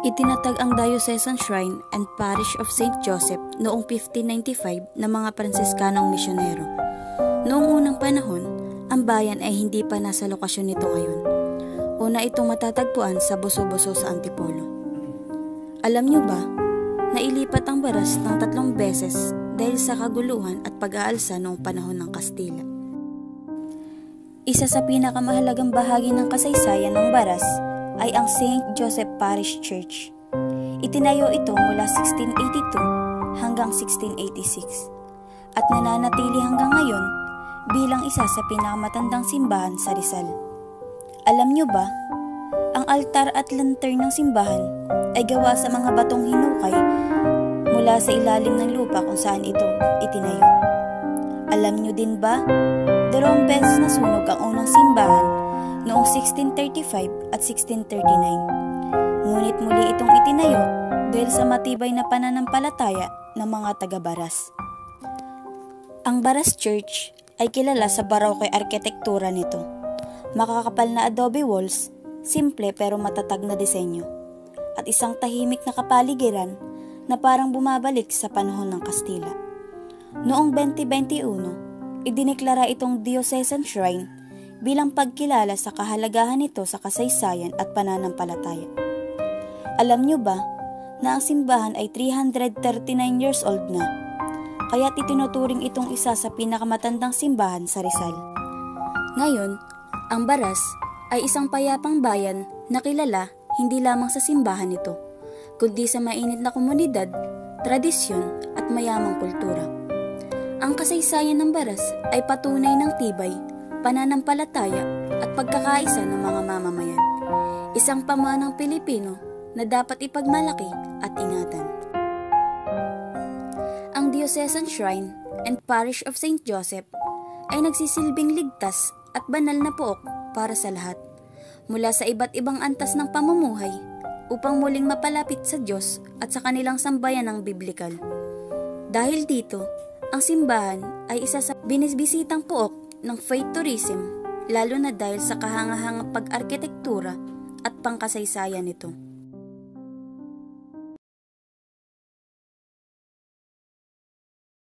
Itinatag ang Diocesan Shrine and Parish of St. Joseph noong 1595 ng mga Pransiskanong misyonero. Noong unang panahon, ang bayan ay hindi pa nasa lokasyon nito ngayon. Una itong matatagpuan sa Boso-Boso sa Antipolo. Alam niyo ba, nailipat ang Baras ng 3 beses dahil sa kaguluhan at pag-aalsa noong panahon ng Kastila. Isa sa pinakamahalagang bahagi ng kasaysayan ng Baras ay ang St. Joseph Parish Church. Itinayo ito mula 1682 hanggang 1686 at nananatili hanggang ngayon bilang isa sa pinakamatandang simbahan sa Rizal. Alam niyo ba, ang altar at lantern ng simbahan ay gawa sa mga batong hinukay mula sa ilalim ng lupa kung saan ito itinayo. Alam niyo din ba, 2 beses nasunog ang unang simbahan noong 1635 at 1639. Ngunit muli itong itinayo dahil sa matibay na pananampalataya ng mga taga-Baras. Ang Baras Church ay kilala sa Baroque arkitektura nito. Makakapal na adobe walls, simple pero matatag na disenyo, at isang tahimik na kapaligiran na parang bumabalik sa panahon ng Kastila. Noong 2021, idineklara itong Diocesan Shrine bilang pagkilala sa kahalagahan nito sa kasaysayan at pananampalataya. Alam niyo ba na ang simbahan ay 339 years old na, kaya't itinuturing itong isa sa pinakamatandang simbahan sa Rizal. Ngayon, ang Baras ay isang payapang bayan na kilala hindi lamang sa simbahan nito, kundi sa mainit na komunidad, tradisyon at mayamang kultura. Ang kasaysayan ng Baras ay patunay ng tibay, pananampalataya at pagkakaisa ng mga mamamayan. Isang pamanang Pilipino na dapat ipagmalaki at ingatan. Ang Diocesan Shrine and Parish of St. Joseph ay nagsisilbing ligtas at banal na pook para sa lahat, mula sa iba't ibang antas ng pamumuhay upang muling mapalapit sa Diyos at sa kanilang sambayanang biblikal. Dahil dito, ang simbahan ay isa sa binisbisitang pook ng faith tourism, lalo na dahil sa kahangahangang pag-arkitektura at pangkasaysayan nito.